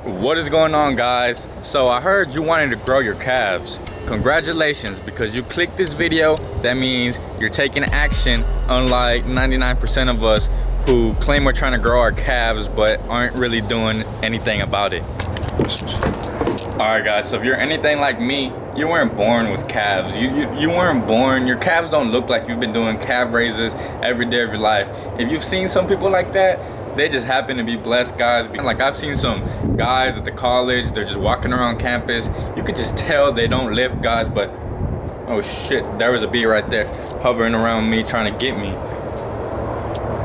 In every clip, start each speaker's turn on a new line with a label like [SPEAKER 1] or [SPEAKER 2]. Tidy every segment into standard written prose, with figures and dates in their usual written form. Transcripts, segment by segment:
[SPEAKER 1] What is going on, guys? So I heard you wanted to grow your calves. Congratulations, because you clicked this video. That means you're taking action, unlike 99% of us who claim we're trying to grow our calves but aren't really doing anything about it. Alright guys, so if you're anything like me, you weren't born with calves. You weren't born, your calves don't look like you've been doing calf raises every day of your life. If you've seen some people like that, they just happen to be blessed guys. Like, I've seen some guys at the college, they're just walking around campus. You could just tell they don't lift, guys, but oh shit, there was a bee right there hovering around me trying to get me.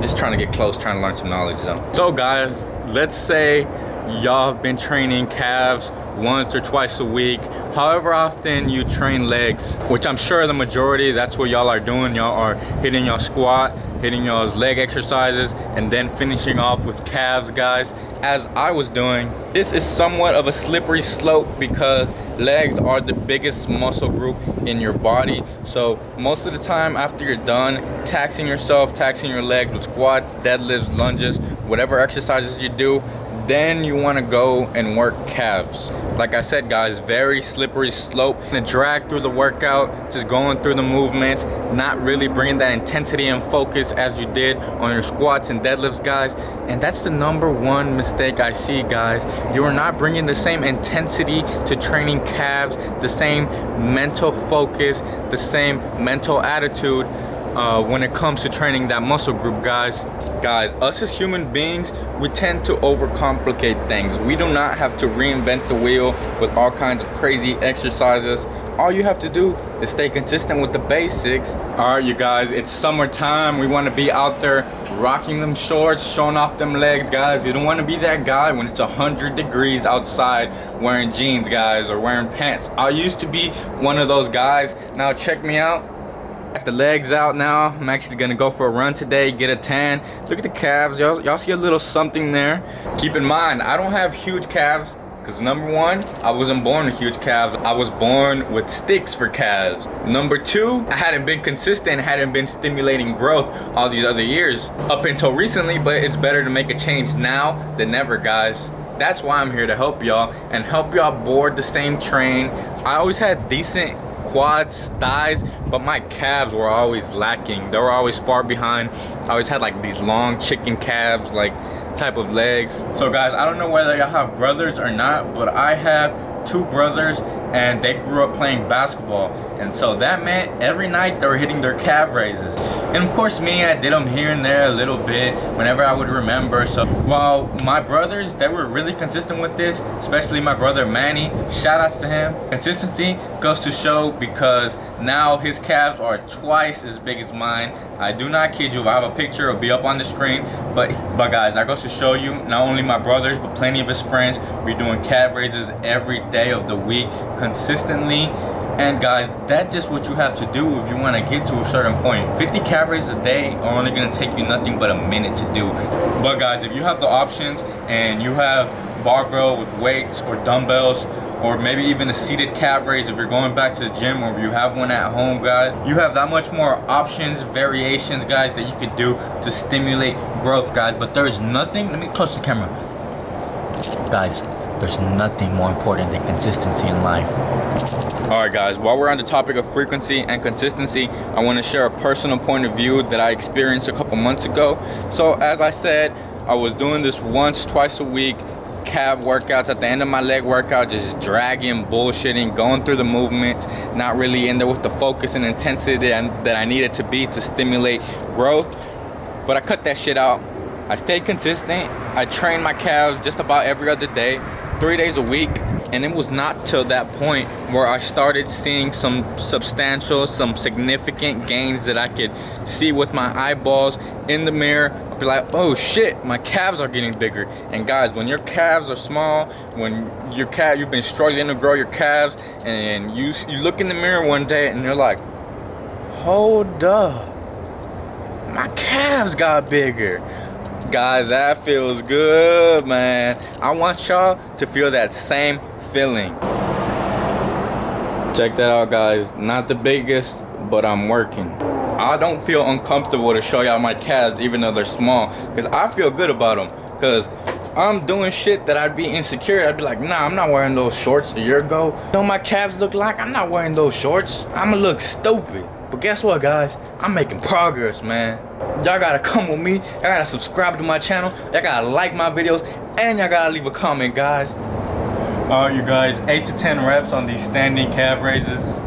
[SPEAKER 1] Just trying to get close, trying to learn some knowledge though. So guys, let's say y'all have been training calves once or twice a week, however often you train legs, which I'm sure the majority, that's what y'all are doing. Y'all are hitting your squat, hitting y'all's leg exercises, and then finishing off with calves, guys, as I was doing. This is somewhat of a slippery slope because legs are the biggest muscle group in your body. So most of the time after you're done taxing yourself, taxing your legs with squats, deadlifts, lunges, whatever exercises you do, then you want to go and work calves. Like I said, guys, very slippery slope. And drag through the workout, just going through the movements, not really bringing that intensity and focus as you did on your squats and deadlifts, guys. And that's the #1 mistake I see, guys. You are not bringing the same intensity to training calves, the same mental focus, the same mental attitude when it comes to training that muscle group, guys. Guys, us as human beings, we tend to overcomplicate things. We do not have to reinvent the wheel with all kinds of crazy exercises. All you have to do is stay consistent with the basics. All right, you guys, it's summertime. We want to be out there rocking them shorts, showing off them legs, guys. You don't want to be that guy when it's 100 degrees outside wearing jeans, guys, or wearing pants. I used to be one of those guys. Now check me out. Got the legs out now. I'm actually gonna go for a run today, get a tan. Look at the calves, y'all see a little something there. Keep in mind, I don't have huge calves because #1, I wasn't born with huge calves. I was born with sticks for calves. #2, I hadn't been consistent, hadn't been stimulating growth all these other years up until recently, but it's better to make a change now than never, guys. That's why I'm here, to help y'all and help y'all board the same train. I always had decent quads, thighs, but my calves were always lacking. They were always far behind. I always had like these long chicken calves, like type of legs. So guys, I don't know whether y'all have brothers or not, but I have 2 brothers and they grew up playing basketball, and so that meant every night they were hitting their calf raises. And of course me, I did them here and there a little bit whenever I would remember. So while my brothers, they were really consistent with this, especially my brother Manny, shout outs to him. Consistency goes to show, because now his calves are twice as big as mine. I do not kid you. If I have a picture, it'll be up on the screen. But guys, that goes to show you, not only my brothers, but plenty of his friends, we're doing calf raises every day of the week consistently. And guys, that's just what you have to do if you want to get to a certain point. 50 calf raises a day are only going to take you nothing but a minute to do. But guys, if you have the options and you have barbell with weights or dumbbells, or maybe even a seated calf raise if you're going back to the gym, or if you have one at home, guys, you have that much more options, variations, guys, that you could do to stimulate growth, guys. But there's nothing, let me close the camera. Guys, there's nothing more important than consistency in life. Alright guys, while we're on the topic of frequency and consistency, I want to share a personal point of view that I experienced a couple months ago. So as I said, I was doing this once, twice a week, calf workouts. At the end of my leg workout, just dragging, bullshitting, going through the movements, not really in there with the focus and intensity that I needed to be to stimulate growth. But I cut that shit out. I stayed consistent. I trained my calves just about every other day, 3 days a week. And it was not till that point where I started seeing some substantial, some significant gains that I could see with my eyeballs in the mirror. I'll be like, oh shit, my calves are getting bigger. And guys, when your calves are small, when you've been struggling to grow your calves, and you look in the mirror one day and you're like, hold up, my calves got bigger. Guys, that feels good, man. I want y'all to feel that same feeling. Check that out, guys. Not the biggest, but I'm working. I don't feel uncomfortable to show y'all my calves even though they're small, because I feel good about them. Because I'm doing shit that I'd be insecure. I'd be like, nah, I'm not wearing those shorts a year ago. You know what my calves look like? I'm not wearing those shorts. I'ma look stupid. But guess what, guys? I'm making progress, man. Y'all gotta come with me. Y'all gotta subscribe to my channel. Y'all gotta like my videos. And y'all gotta leave a comment, guys. Alright, you guys, 8 to 10 reps on these standing calf raises.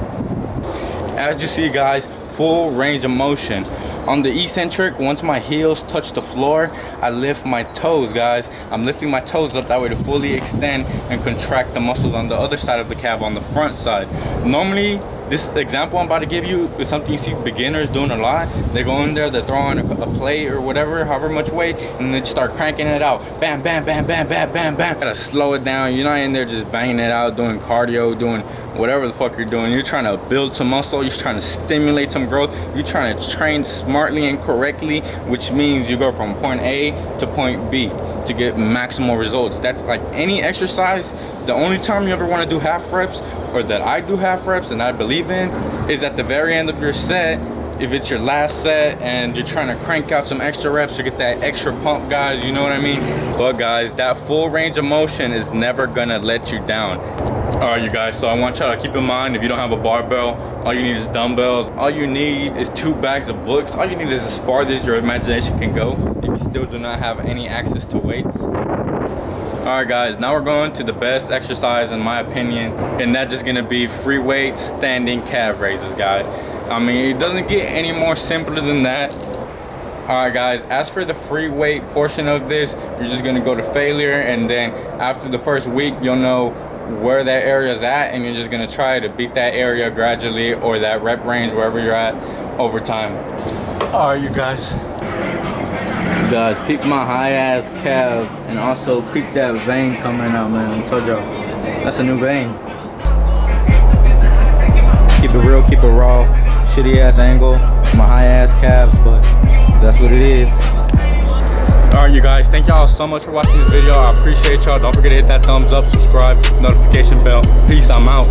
[SPEAKER 1] As you see, guys, full range of motion. On the eccentric, once my heels touch the floor, I lift my toes, guys. I'm lifting my toes up that way to fully extend and contract the muscles on the other side of the calf, on the front side. Normally, this example I'm about to give you is something you see beginners doing a lot. They go in there, they throw on a plate or whatever, however much weight, and then start cranking it out. Bam, bam, bam, bam, bam, bam, bam. Gotta slow it down. You're not in there just banging it out, doing cardio, doing whatever the fuck you're doing. You're trying to build some muscle. You're trying to stimulate some growth. You're trying to train smartly and correctly, which means you go from point A to point B to get maximal results. That's like any exercise. The only time you ever want to do half reps, or that I do half reps and I believe in, is at the very end of your set. If it's your last set and you're trying to crank out some extra reps to get that extra pump, guys, you know what I mean? But guys, that full range of motion is never gonna let you down. Alright, you guys, so I want y'all to keep in mind, if you don't have a barbell, all you need is dumbbells. All you need is 2 bags of books. All you need is as far as your imagination can go if you still do not have any access to weights. Alright guys, now we're going to the best exercise in my opinion, and that's just gonna be free weight standing calf raises, guys. I mean, it doesn't get any more simpler than that. Alright guys, as for the free weight portion of this, you're just gonna go to failure, and then after the first week you'll know where that area is at, and you're just gonna try to beat that area gradually, or that rep range wherever you're at over time. Alright you guys, peep my high ass calf, and also peep that vein coming out, man. I told y'all, that's a new vein. Keep it real, keep it raw. Shitty ass angle, my high ass calves, but that's what it is. Alright you guys, thank y'all so much for watching this video. I appreciate y'all. Don't forget to hit that thumbs up, subscribe, notification bell. Peace, I'm out.